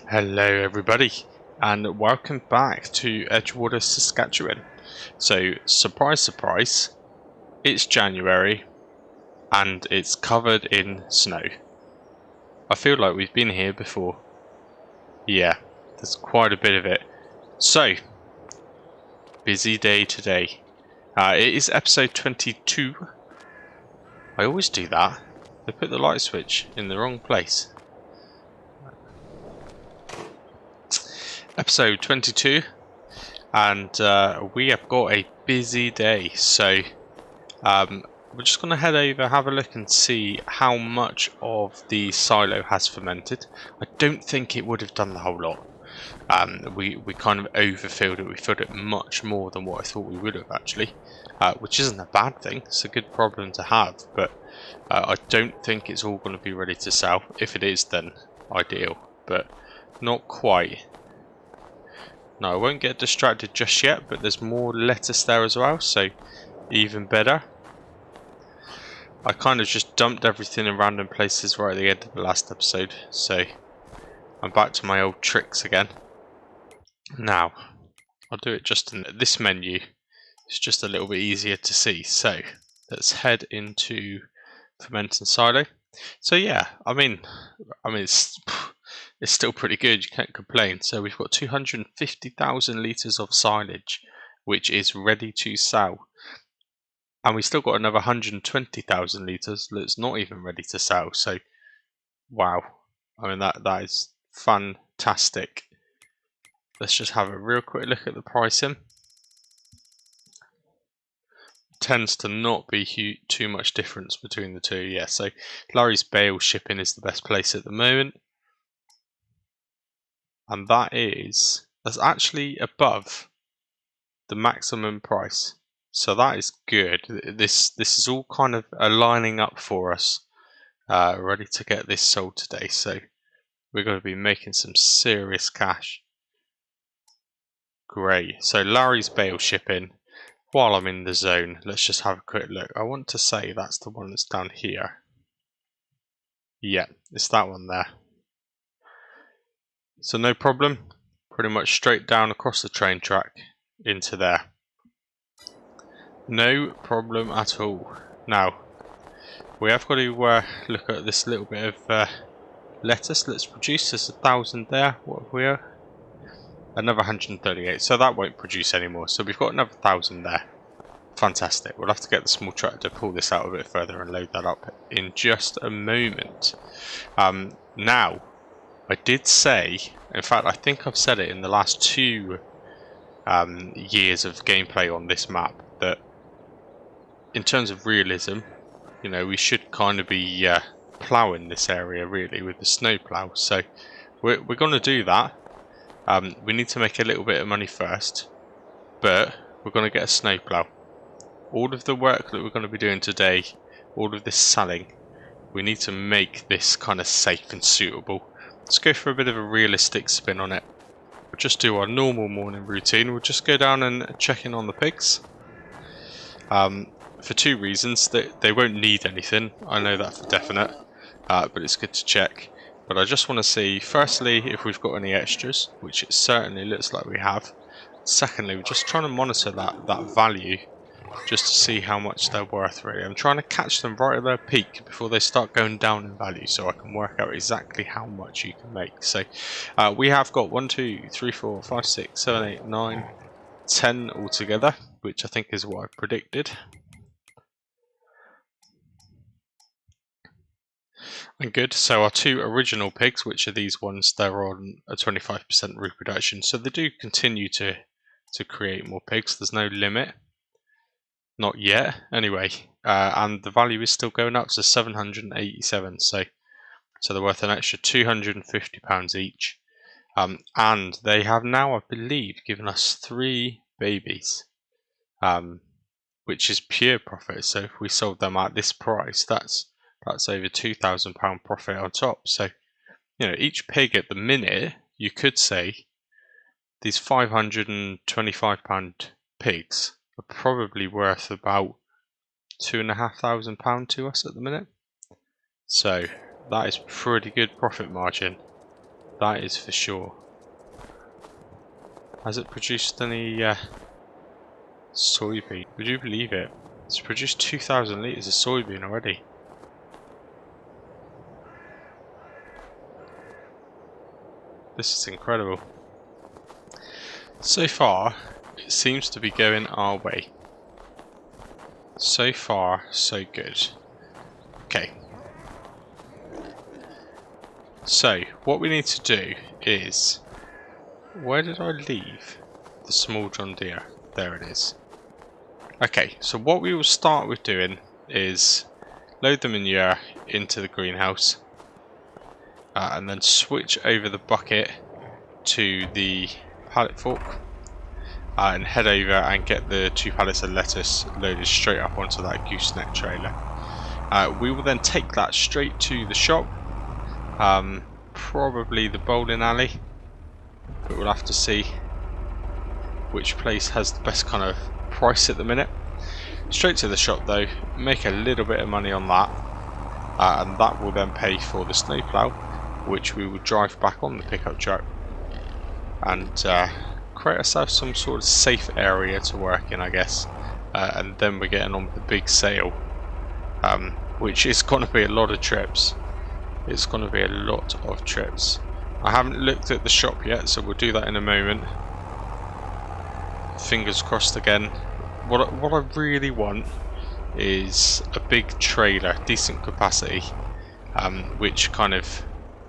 Hello everybody and welcome back to Edgewater, Saskatchewan. So surprise surprise, it's January and it's covered in snow. I feel like we've been here before. Yeah, there's quite a bit of it. So, busy day today. It is episode 22. I always do that. They put the light switch in the wrong place. Episode 22. And we have got a busy day, so we're just going to head over, have a look and see how much of the silo has fermented. I don't think it would have done the whole lot. We kind of overfilled it. We filled it much more than what I thought we would have actually, which isn't a bad thing. It's a good problem to have, but I don't think it's all going to be ready to sell. If it is, then ideal, but not quite. No, I won't get distracted just yet, but there's more lettuce there as well, so even better. I kind of just dumped everything in random places right at the end of the last episode, so I'm back to my old tricks again. Now, I'll do it just in this menu. It's just a little bit easier to see, so let's head into fermenting silo. So yeah, I mean it's still pretty good, you can't complain. So we've got 250,000 litres of silage, which is ready to sell. And we still got another 120,000 litres that's not even ready to sell. So, wow. I mean, that is fantastic. Let's just have a real quick look at the pricing. Tends to not be too much difference between the two. Yeah, so Larry's bale shipping is the best place at the moment. And that's actually above the maximum price, so that is good. This is all kind of aligning up for us, ready to get this sold today, so we're going to be making some serious cash. Great. So Larry's bale shipping, while I'm in the zone, let's just have a quick look. I want to say that's the one that's down here. Yeah, it's that one there. So no problem, pretty much straight down across the train track into there. No problem at all. Now, we have got to look at this little bit of lettuce. Let's produce. There's 1,000 there. What have we? Another 138. So that won't produce anymore. So we've got another 1,000 there. Fantastic. We'll have to get the small tractor to pull this out a bit further and load that up in just a moment. Now, I did say, in fact, I think I've said it in the last 2 years of gameplay on this map, that in terms of realism, you know, we should kind of be ploughing this area really with the snow plough. So we're going to do that. We need to make a little bit of money first, but we're going to get a snow plough. All of the work that we're going to be doing today, all of this selling, we need to make this kind of safe and suitable. Let's go for a bit of a realistic spin on it. We'll just do our normal morning routine. We'll just go down and check in on the pigs. For 2 reasons. They won't need anything, I know that for definite, but it's good to check. But I just want to see, firstly, if we've got any extras, which it certainly looks like we have. Secondly, we're just trying to monitor that value, just to see how much they're worth really. I'm trying to catch them right at their peak before they start going down in value, so I can work out exactly how much you can make. So we have got 1, 2, 3, 4, 5, 6, 7, 8, 9, 10 altogether, which I think is what I predicted. And good. So our 2 original pigs, which are these ones, they're on a 25% reproduction, so they do continue to create more pigs. There's no limit, not yet anyway, and the value is still going up to 787, so they're worth an extra £250 each, and they have now, I believe, given us 3 babies, which is pure profit. So if we sold them at this price, that's over £2,000 profit on top. So, you know, each pig at the minute, you could say these £525 pigs are probably worth about £2,500 to us at the minute. So that is pretty good profit margin. That is for sure. Has it produced any soybean? Would you believe it? It's produced 2,000 litres of soybean already. This is incredible. So far, it seems to be going our way. So far, so good. Okay. So, what we need to do is... Where did I leave the small John Deere? There it is. Okay, so what we will start with doing is load the manure into the greenhouse and then switch over the bucket to the pallet fork and head over and get the 2 pallets of lettuce loaded straight up onto that gooseneck trailer. We will then take that straight to the shop, probably the bowling alley, but we'll have to see which place has the best kind of price at the minute. Straight to the shop though, make a little bit of money on that, and that will then pay for the snowplow, which we will drive back on the pickup truck and create ourselves some sort of safe area to work in, I guess. And then we're getting on with the big sale, which is going to be a lot of trips. It's going to be a lot of trips. I haven't looked at the shop yet, so we'll do that in a moment. Fingers crossed again. What I really want is a big trailer, decent capacity, which kind of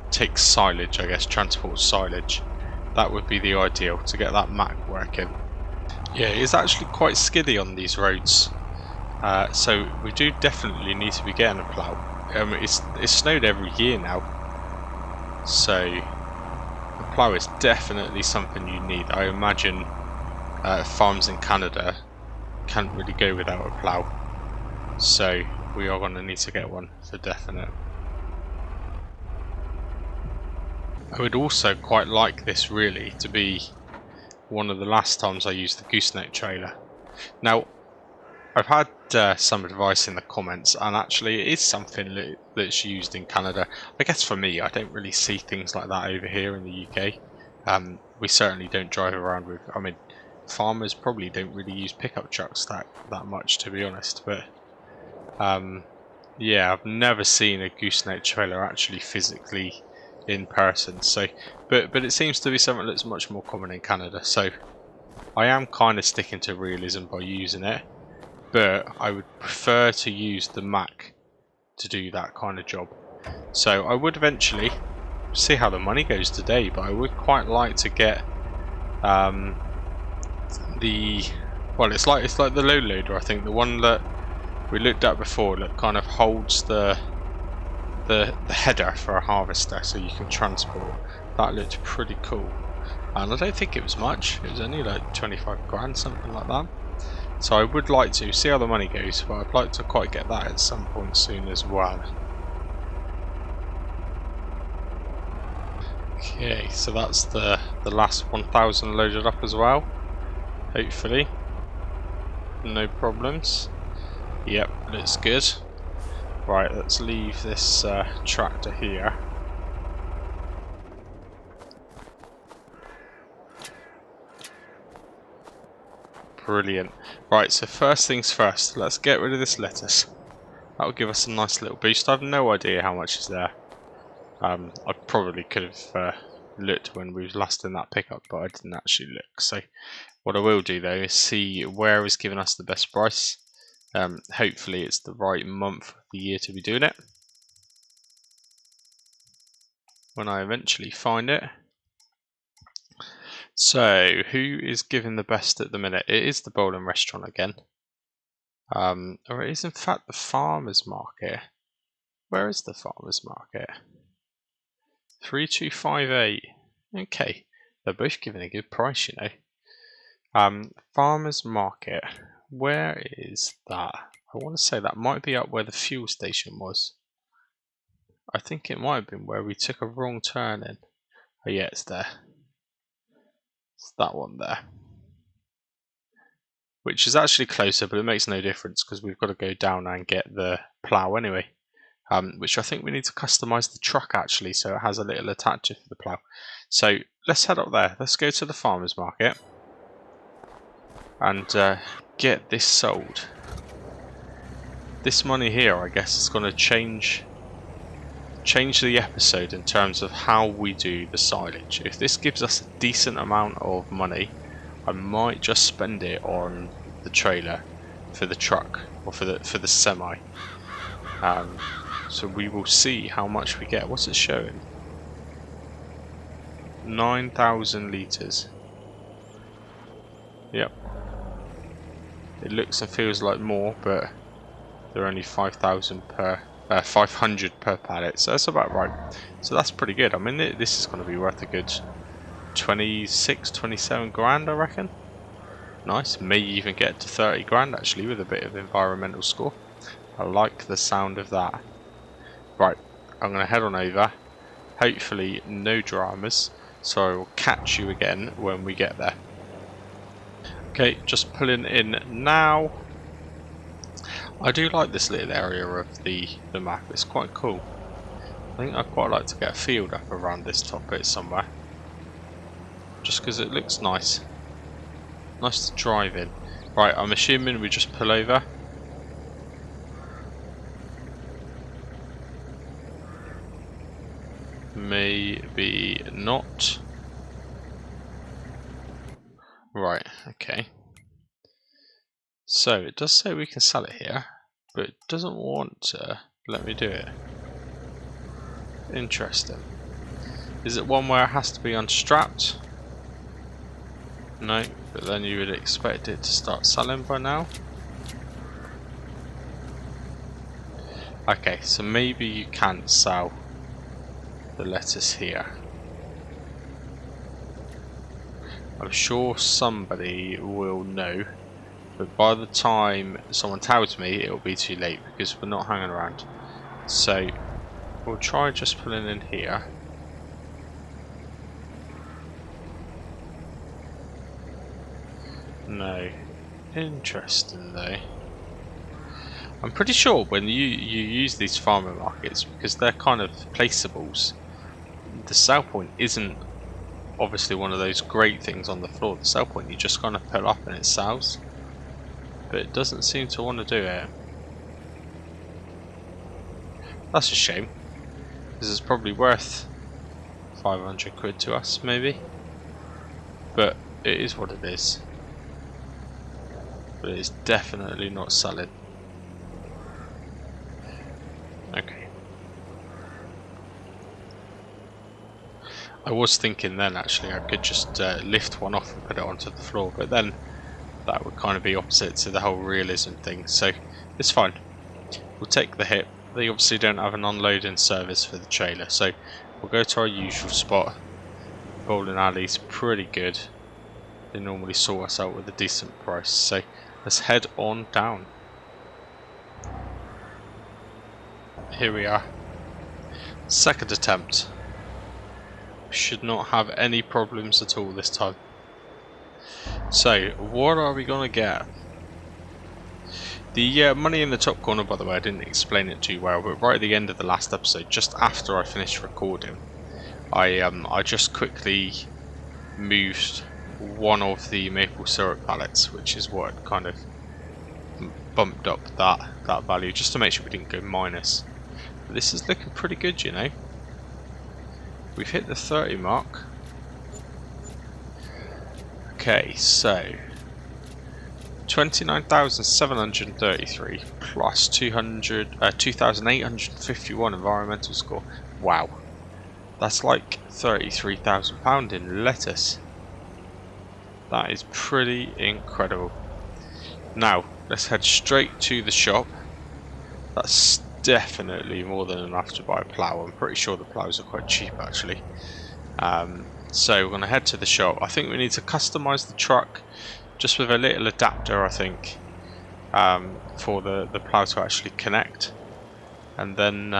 takes silage, I guess, transports silage. That would be the ideal to get that Mac working. Yeah, it's actually quite skiddy on these roads, so we do definitely need to be getting a plough. It's snowed every year now, so a plough is definitely something you need. I imagine farms in Canada can't really go without a plough, so we are going to need to get one for definite. I would also quite like this really to be one of the last times I used the gooseneck trailer. Now, I've had some advice in the comments, and actually it is something that's used in Canada. I guess for me, I don't really see things like that over here in the UK. We certainly don't drive around with, I mean, farmers probably don't really use pickup trucks that much, to be honest, but yeah, I've never seen a gooseneck trailer actually physically in person, so but it seems to be something that's much more common in Canada, so I am kind of sticking to realism by using it, but I would prefer to use the Mac to do that kind of job. So I would eventually see how the money goes today, but I would quite like to get it's like the low loader, I think, the one that we looked at before that kind of holds the header for a harvester so you can transport. That looked pretty cool, and I don't think it was much. It was only like 25 grand, something like that. So I would like to see how the money goes, but I'd like to quite get that at some point soon as well. Okay, so that's the last 1,000 loaded up as well, hopefully. No problems. Yep, looks good. Right, let's leave this tractor here. Brilliant. Right, so first things first, let's get rid of this lettuce. That'll give us a nice little boost. I have no idea how much is there. I probably could have looked when we was last in that pickup, but I didn't actually look. So what I will do though is see where is giving us the best price. Hopefully it's the right month of the year to be doing it when I eventually find it. So who is giving the best at the minute? It is the Bowling Restaurant again, or it is in fact the Farmers Market. Where is the Farmers Market? 3258. Okay, they're both giving a good price, you know. Farmers Market, where is that? I want to say that might be up where the fuel station was. I think it might have been where we took a wrong turn in. Oh yeah, it's there. It's that one there. Which is actually closer, but it makes no difference because we've got to go down and get the plough anyway. which I think we need to customize the truck actually, so it has a little attacher for the plough. So let's head up there. Let's go to the farmer's market and get this sold. This money here, I guess, is going to change the episode in terms of how we do the silage. If this gives us a decent amount of money, I might just spend it on the trailer for the truck or for the semi. So we will see how much we get. What's it showing? 9,000 litres. Yep. It looks and feels like more, but they're only 5,000 per 500 per pallet, so that's about right. So that's pretty good. I mean, this is going to be worth a good 26, 27 grand, I reckon. Nice. May even get to 30 grand actually with a bit of environmental score. I like the sound of that. Right, I'm going to head on over. Hopefully no dramas, so I will catch you again when we get there. Okay, just pulling in now. I do like this little area of the map, it's quite cool. I think I'd quite like to get a field up around this top bit somewhere. Just because it looks nice. Nice to drive in. Right, I'm assuming we just pull over. Maybe not. Right, okay. So it does say we can sell it here, but it doesn't want to let me do it. Interesting. Is it one where it has to be unstrapped? No, but then you would expect it to start selling by now. Okay, so maybe you can't sell the lettuce here. I'm sure somebody will know, but by the time someone tells me, it'll be too late because we're not hanging around. So we'll try just pulling in here. No. Interesting though. I'm pretty sure when you use these farmer markets, because they're kind of placeables, the sell point isn't obviously one of those great things on the floor. The sell point you just kind of pull up and it sells. But it doesn't seem to want to do it. That's a shame. This is probably worth 500 quid to us, maybe. But it is what it is. But it's definitely not selling. Okay. I was thinking then actually I could just lift one off and put it onto the floor, but then that would kind of be opposite to the whole realism thing, so it's fine. We'll take the hit. They obviously don't have an unloading service for the trailer, so we'll go to our usual spot. Bowling alley's pretty good. They normally sort us out with a decent price, so let's head on down. Here we are. Second attempt. Should not have any problems at all this time. So, what are we going to get? The money in the top corner, by the way, I didn't explain it too well, but right at the end of the last episode, just after I finished recording, I just quickly moved one of the maple syrup pallets, which is what kind of bumped up that value, just to make sure we didn't go minus. But this is looking pretty good, you know. We've hit the 30 mark. Okay, so 29,733 plus 2,851 environmental score. Wow, that's like £33,000 in lettuce. That is pretty incredible. Now let's head straight to the shop. That's definitely more than enough to buy a plough. I'm pretty sure the ploughs are quite cheap actually. So we're going to head to the shop. I think we need to customize the truck just with a little adapter, I think, for the plough to actually connect, and then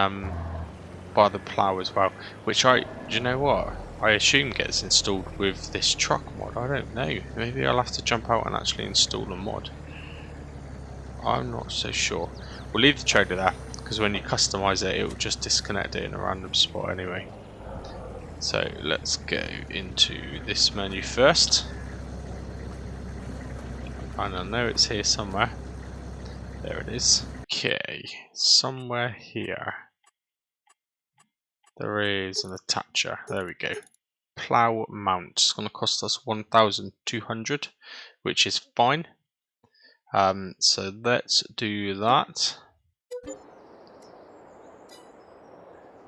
buy the plough as well, which do you know what, I assume gets installed with this truck mod. I don't know, maybe I'll have to jump out and actually install a mod. I'm not so sure. We'll leave the trailer there, because when you customize it, it will just disconnect it in a random spot anyway. So let's go into this menu first. And I know it's here somewhere. There it is. Okay, somewhere here. There is an attacher. There we go. Plough mount. It's going to cost us 1,200, which is fine. So let's do that.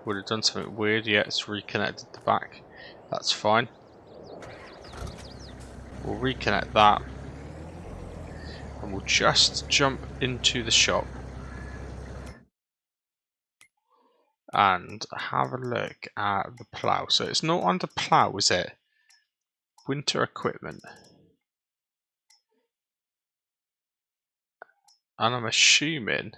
Would have done something weird. Yeah, it's reconnected the back. That's fine. We'll reconnect that. And we'll just jump into the shop. And have a look at the plough. So it's not under plough, is it? Winter equipment. And I'm assuming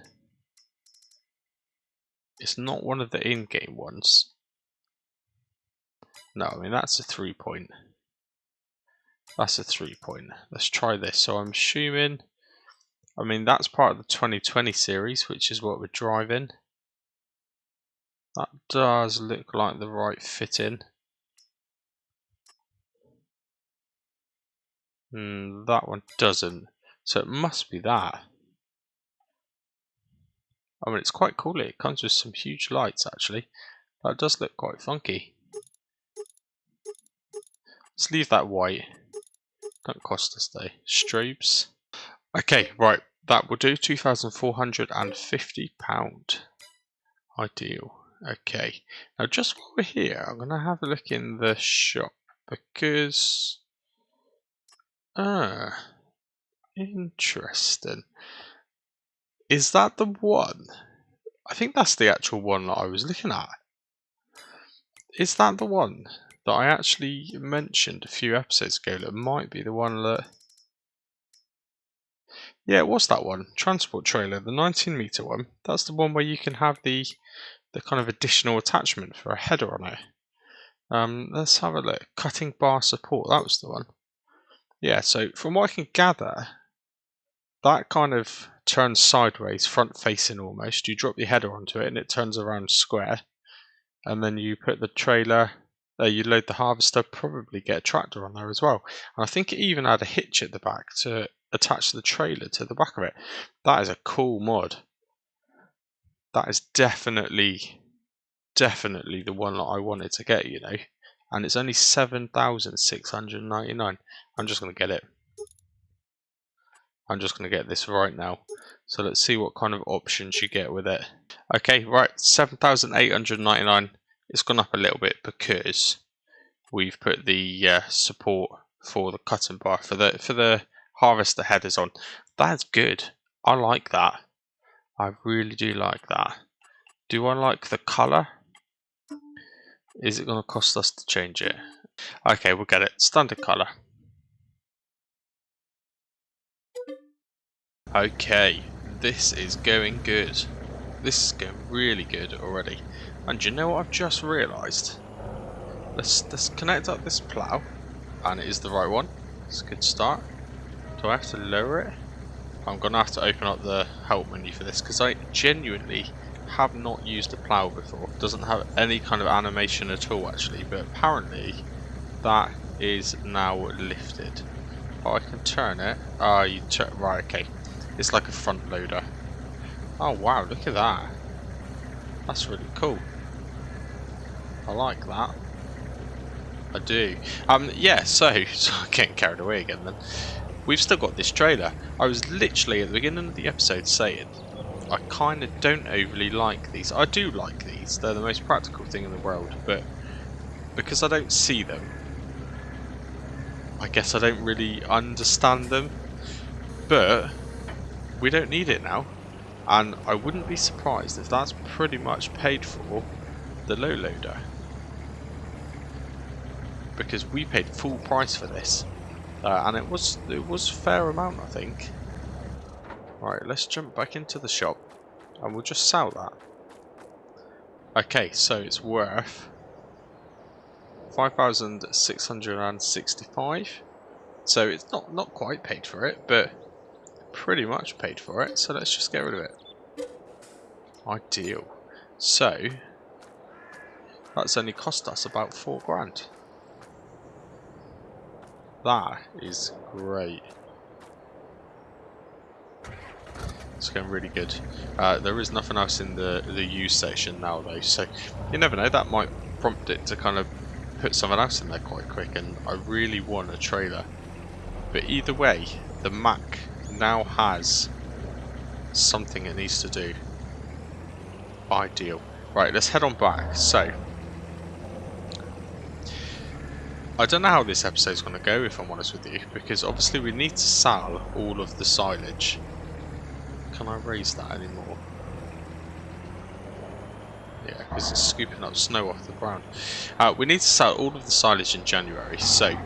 it's not one of the in-game ones. No, I mean that's a 3-point. That's a 3-point. Let's try this. So I'm assuming, I mean that's part of the 2020 series, which is what we're driving. That does look like the right fit in. That one doesn't. So it must be that. I mean, it's quite cool. It comes with some huge lights, actually. That does look quite funky. Let's leave that white. Don't cost us though. Strobes. Okay, right. That will do. £2,450. Ideal. Okay. Now, just while we're here, I'm going to have a look in the shop because... interesting. Is that the one? I think that's the actual one that I was looking at. Is that the one that I actually mentioned a few episodes ago? That might be the one that... Yeah, it was that one. Transport trailer, the 19-metre one. That's the one where you can have the kind of additional attachment for a header on it. Let's have a look. Cutting bar support, that was the one. Yeah, so from what I can gather, that kind of turns sideways, front facing almost. You drop your header onto it and it turns around square. And then you put the trailer, you load the harvester, probably get a tractor on there as well. And I think it even had a hitch at the back to attach the trailer to the back of it. That is a cool mod. That is definitely the one that I wanted to get, you know. And it's only 7,699. I'm just going to get it. I'm just going to get this right now. So let's see what kind of options you get with it. Okay, right, 7,899. It's gone up a little bit because we've put the support for the cutting bar for the harvester headers on. That's good. I like that. I really do like that. Do I like the colour? Is it going to cost us to change it? Okay, we'll get it. Standard colour. Okay, this is going good. This is going really good already. And you know what I've just realised? Let's connect up this plough, and it is the right one. It's a good start. Do I have to lower it? I'm going to have to open up the help menu for this because I genuinely have not used a plough before. It doesn't have any kind of animation at all actually, but apparently that is now lifted. Oh, I can turn it. You turn, right, okay. It's like a front loader. Oh wow, look at that. That's really cool. I like that. I do. Yeah, so I'm getting carried away again then. We've still got this trailer. I was literally at the beginning of the episode saying I kind of don't overly like these. I do like these. They're the most practical thing in the world, but because I don't see them, I guess I don't really understand them. But we don't need it now. And I wouldn't be surprised if that's pretty much paid for the low loader. Because we paid full price for this. And it was a fair amount, I think. Right, let's jump back into the shop. And we'll just sell that. Okay, so it's worth 5,665. So it's not quite paid for it, but pretty much paid for it. So let's just get rid of it. Ideal. So that's only cost us about 4 grand. That is great. It's going really good. There is nothing else in the use section now though, so you never know, that might prompt it to kind of put something else in there quite quick, and I really want a trailer. But either way, the Mac now has something it needs to do. Ideal. Right, let's head on back. So I don't know how this episode's going to go, if I'm honest with you, because obviously we need to sell all of the silage. Can I raise that anymore? Yeah, because it's scooping up snow off the ground. We need to sell all of the silage in January, so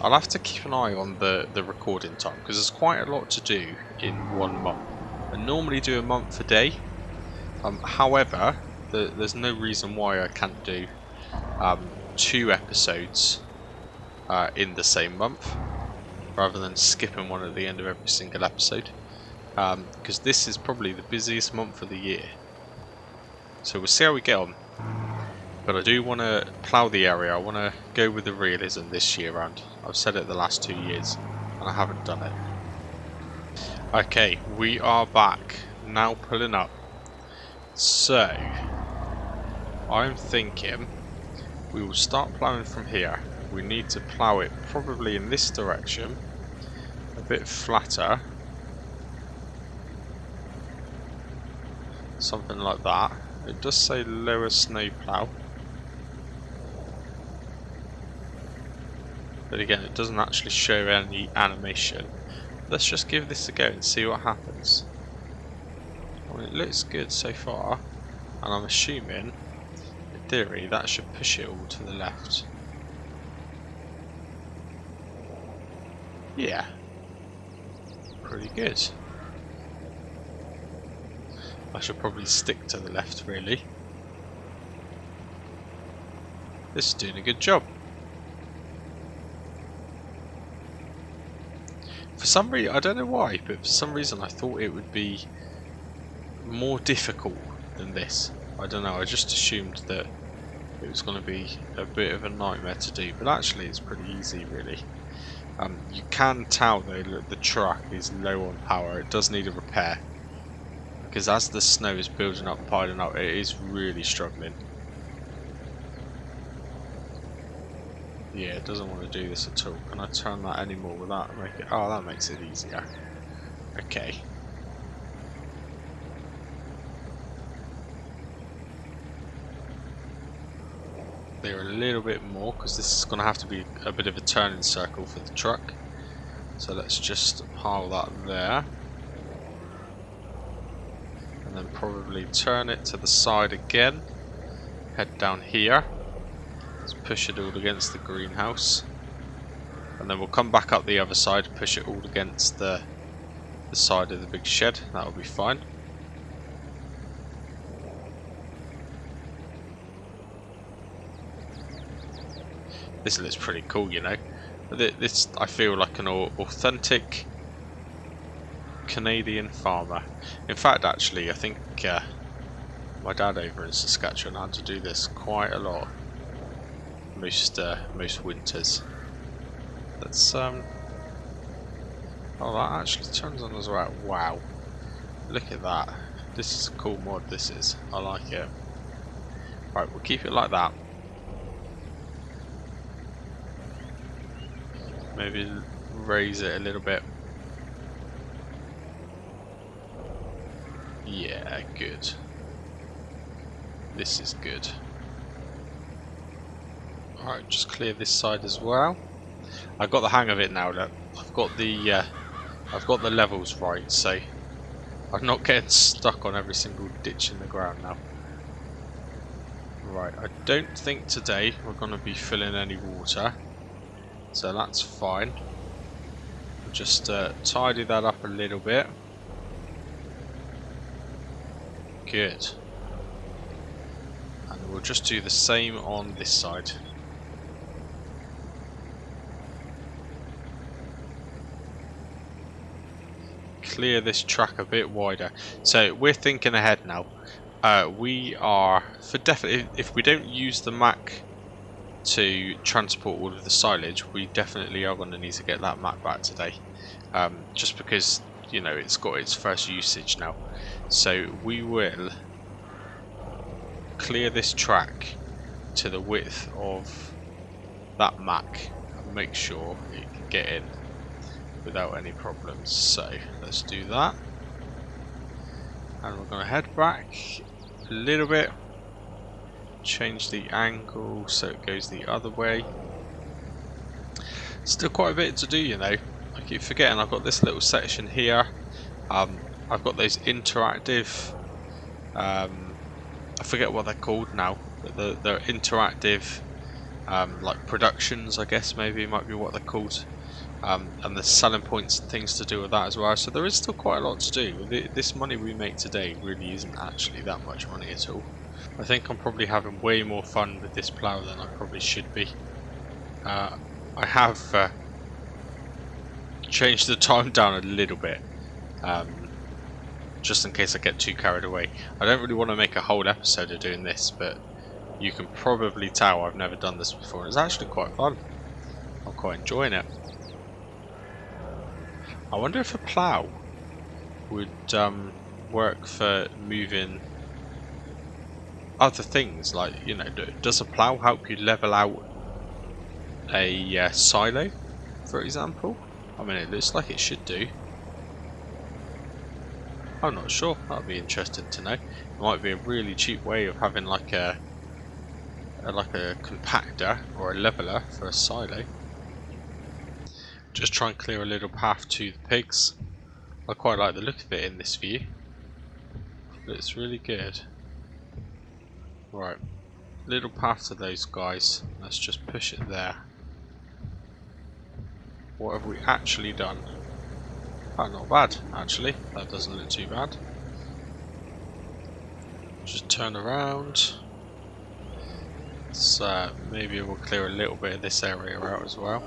I'll have to keep an eye on the recording time, because there's quite a lot to do in 1 month. I normally do a month a day. However, there's no reason why I can't do 2 episodes in the same month, rather than skipping one at the end of every single episode. Because this is probably the busiest month of the year. So we'll see how we get on. But I do want to plough the area. I want to go with the realism this year round. I've said it the last 2 years, and I haven't done it. Okay, we are back. Now pulling up. So, I'm thinking we will start ploughing from here. We need to plough it probably in this direction. A bit flatter. Something like that. It does say lower snow plough. But again, it doesn't actually show any animation. Let's just give this a go and see what happens. I mean, it looks good so far, and I'm assuming, in theory, that should push it all to the left. Yeah. Pretty good. I should probably stick to the left, really. This is doing a good job. For some reason, I don't know why, but for some reason I thought it would be more difficult than this. I don't know, I just assumed that it was going to be a bit of a nightmare to do, but actually it's pretty easy, really. You can tell though that the truck is low on power. It does need a repair, because as the snow is building up and piling up, it is really struggling. Yeah, it doesn't want to do this at all. Can I turn that anymore? Will that make it? Oh, that makes it easier. Okay. There a little bit more, because this is going to have to be a bit of a turning circle for the truck. So let's just pile that there. And then probably turn it to the side again. Head down here. Let's push it all against the greenhouse. And then we'll come back up the other side, push it all against the side of the big shed. That'll be fine. This looks pretty cool, you know. This, I feel like an authentic Canadian farmer. In fact, actually, I think my dad over in Saskatchewan had to do this quite a lot. Most winters. Let's oh, that actually turns on as well. Wow, look at that. This is a cool mod. This is. I like it. Right, we'll keep it like that. Maybe raise it a little bit. Yeah, good. This is good. Alright, just clear this side as well. I've got the hang of it now. Look, I've got the levels right, so I'm not getting stuck on every single ditch in the ground now. Right, I don't think today we're going to be filling any water, so that's fine. We'll just tidy that up a little bit. Good. And we'll just do the same on this side. Clear this track a bit wider. So we're thinking ahead now. We are for definitely, if we don't use the Mac to transport all of the silage, we definitely are going to need to get that Mac back today. Just because, you know, it's got its first usage now. So we will clear this track to the width of that Mac and make sure it can get in without any problems. So let's do that, and we're going to head back a little bit, change the angle so it goes the other way. Still quite a bit to do, you know. I keep forgetting I've got this little section here. I've got those interactive, I forget what they're called now, but they're interactive, like productions, I guess maybe might be what they're called. And there's selling points and things to do with that as well. So there is still quite a lot to do. This money we make today really isn't actually that much money at all. I think I'm probably having way more fun with this plough than I probably should be. I have changed the time down a little bit, just in case I get too carried away. I don't really want to make a whole episode of doing this, but you can probably tell I've never done this before. It's actually quite fun. I'm quite enjoying it. I wonder if a plough would work for moving other things, like, you know, does a plough help you level out a silo, for example? I mean, it looks like it should do. I'm not sure. That'd be interesting to know. It might be a really cheap way of having like a compactor or a leveler for a silo. Just try and clear a little path to the pigs. I quite like the look of it in this view. Looks really good. Right, little path to those guys. Let's just push it there. What have we actually done? Oh, not bad actually. That doesn't look too bad. Just turn around. So maybe we'll clear a little bit of this area out as well.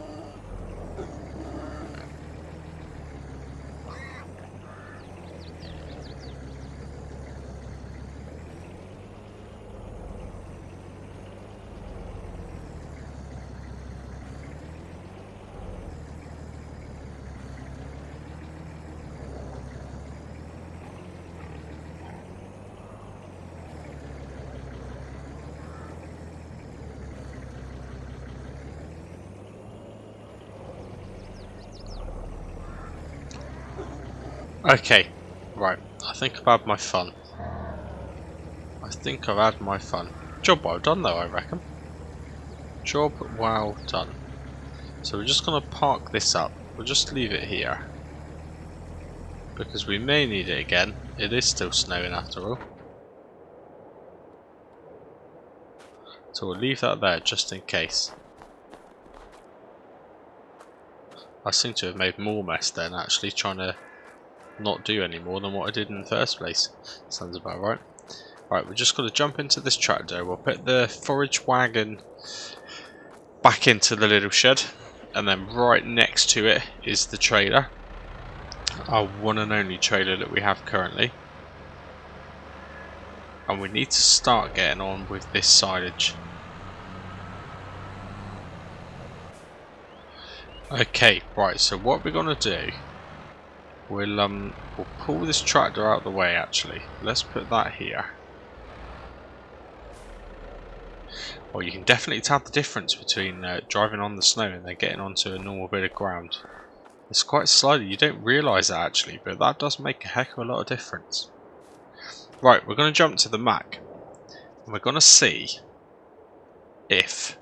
Okay, right, I think I've had my fun. Job well done though, I reckon. Job well done. So we're just going to park this up. We'll just leave it here, because we may need it again. It is still snowing after all. So we'll leave that there just in case. I seem to have made more mess then, actually, trying to not do any more than what I did in the first place. Sounds about right. Right, we're just going to jump into this tractor. We'll put the forage wagon back into the little shed, and then right next to it is the trailer, our one and only trailer that we have currently. And we need to start getting on with this silage. Okay, right, so what we're going to do, we'll pull this tractor out of the way actually. Let's put that here. Well, you can definitely tell the difference between driving on the snow and then getting onto a normal bit of ground. It's quite slidey. You don't realise that actually, but that does make a heck of a lot of difference. Right, we're going to jump to the Mac, and we're going to see if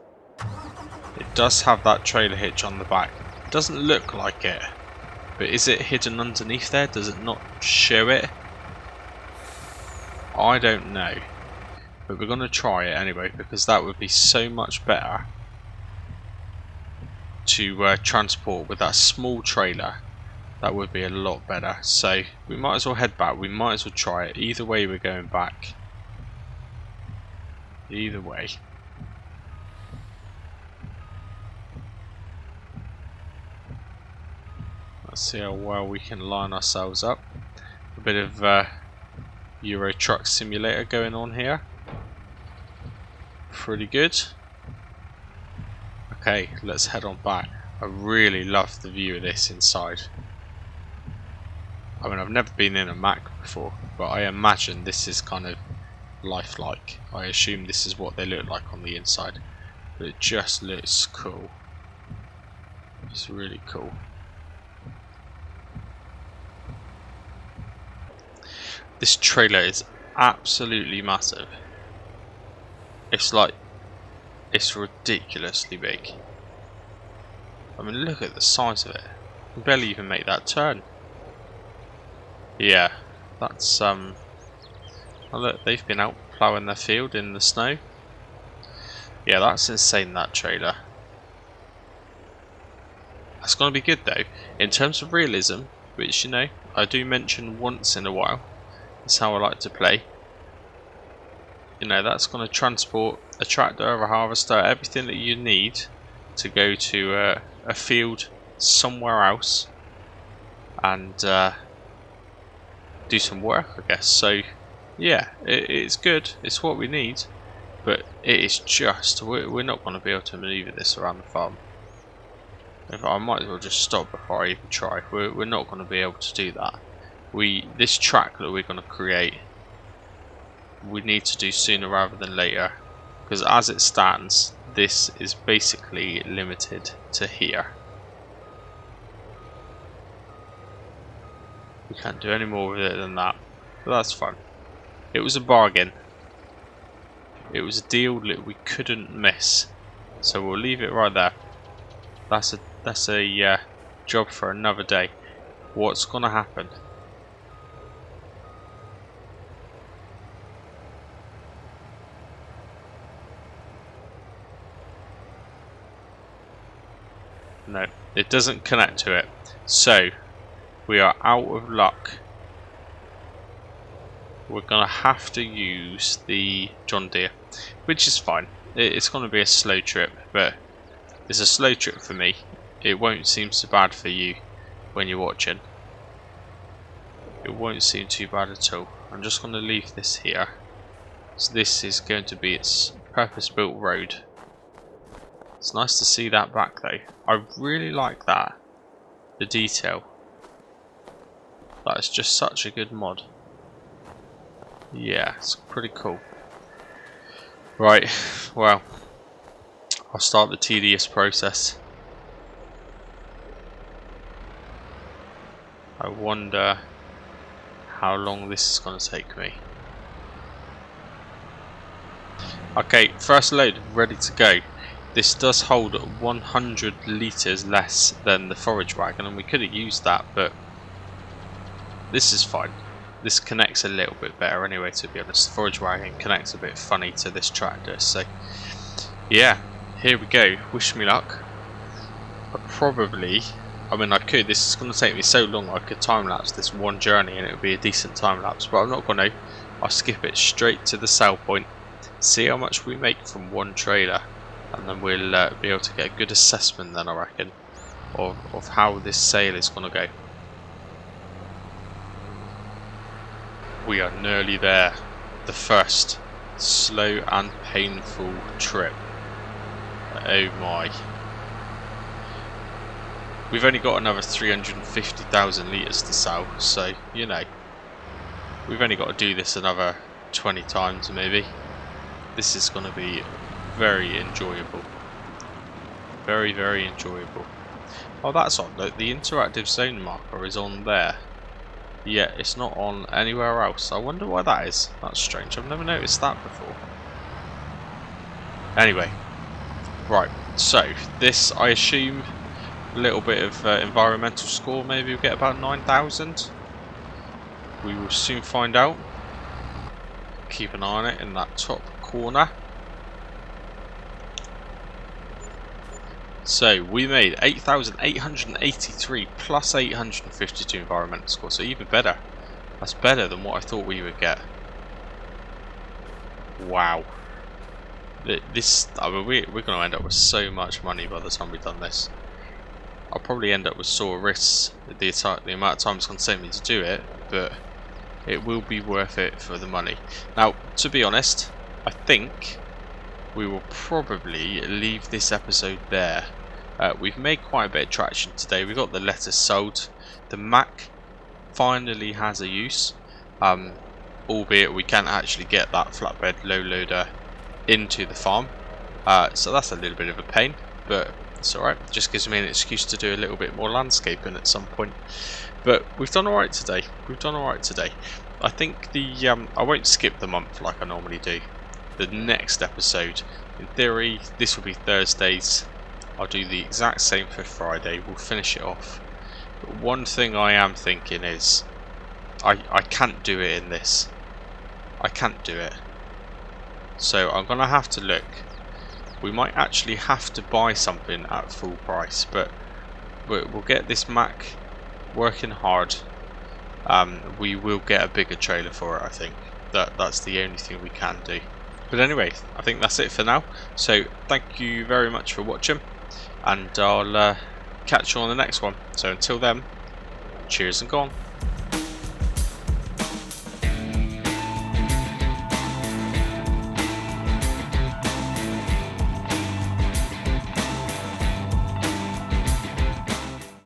it does have that trailer hitch on the back. It doesn't look like it, but is it hidden underneath there? Does it not show it? I don't know. But we're going to try it anyway, because that would be so much better to transport with that small trailer. That would be a lot better. So we might as well head back. We might as well try it. Either way, we're going back. Either way. Let's see how well we can line ourselves up. A bit of Euro Truck Simulator going on here. Pretty good. Okay, let's head on back. I really love the view of this inside. I mean, I've never been in a Mac before, but I imagine this is kind of lifelike. I assume this is what they look like on the inside, but it just looks cool. It's really cool. This trailer is absolutely massive. It's like, it's ridiculously big. I mean, look at the size of it. You can barely even make that turn. Yeah, that's oh look, they've been out ploughing their field in the snow. Yeah, that's insane, that trailer. That's gonna be good though. In terms of realism, which, you know, I do mention once in a while, that's how I like to play. You know, that's gonna transport a tractor, a harvester, everything that you need to go to a field somewhere else and do some work, I guess. So yeah, it's good, it's what we need, but it is just, we're not going to be able to manoeuvre this around the farm. I might as well just stop before I even try. We're not going to be able to do that. This track that we're going to create, we need to do sooner rather than later, because as it stands, this is basically limited to here. We can't do any more with it than that, but that's fine. It was a bargain. It was a deal that we couldn't miss, so we'll leave it right there. That's a job for another day. What's gonna happen? No, it doesn't connect to it, so we are out of luck. We're gonna have to use the John Deere, which is fine. It's gonna be a slow trip, but it's a slow trip for me. It won't seem so bad for you when you're watching. It won't seem too bad at all. I'm just gonna leave this here. So this is going to be its purpose-built road. It's nice to see that back though. I really like that. The detail. That is just such a good mod. Yeah, it's pretty cool. Right, well, I'll start the tedious process. I wonder how long this is going to take me. Okay, first load ready to go. This does hold 100 litres less than the forage wagon, and we could have used that, but this is fine. This connects a little bit better anyway, to be honest. The forage wagon connects a bit funny to this tractor, so yeah, here we go. Wish me luck. I mean I could, this is going to take me so long I could time lapse this one journey and it would be a decent time lapse, but I'm not going to. I'll skip it straight to the sell point, see how much we make from one trailer, and then we'll be able to get a good assessment then, I reckon, of how this sale is going to go. We are nearly there. The first slow and painful trip. Oh my. We've only got another 350,000 litres to sell, so, you know, we've only got to do this another 20 times maybe. This is going to be very enjoyable. Very, very enjoyable. Oh, that's odd. Look, the interactive zone marker is on there. Yeah, it's not on anywhere else. I wonder why that is. That's strange. I've never noticed that before. Anyway, right. So this, I assume, a little bit of environmental score. Maybe we'll get about 9,000. We will soon find out. Keep an eye on it in that top corner. So we made 8,883 plus 852 environmental score, so even better. That's better than what I thought we would get. Wow. This, I mean, we're going to end up with so much money by the time we've done this. I'll probably end up with sore wrists the amount of time it's going to take me to do it, but it will be worth it for the money. Now, to be honest, I think we will probably leave this episode there. We've made quite a bit of traction today. We got the lettuce sold. The Mac finally has a use, albeit we can't actually get that flatbed low loader into the farm. So that's a little bit of a pain, but it's alright. Just gives me an excuse to do a little bit more landscaping at some point. But we've done alright today. I think I won't skip the month like I normally do. The next episode, in theory, this will be Thursdays. I'll do the exact same for Friday. We'll finish it off. But one thing I am thinking is, I can't do it in this. I can't do it. So I'm gonna have to look. We might actually have to buy something at full price, but we'll get this Mac working hard. We will get a bigger trailer for it. I think that's the only thing we can do. But anyway, I think that's it for now. So thank you very much for watching, and I'll catch you on the next one. So until then, cheers and go on.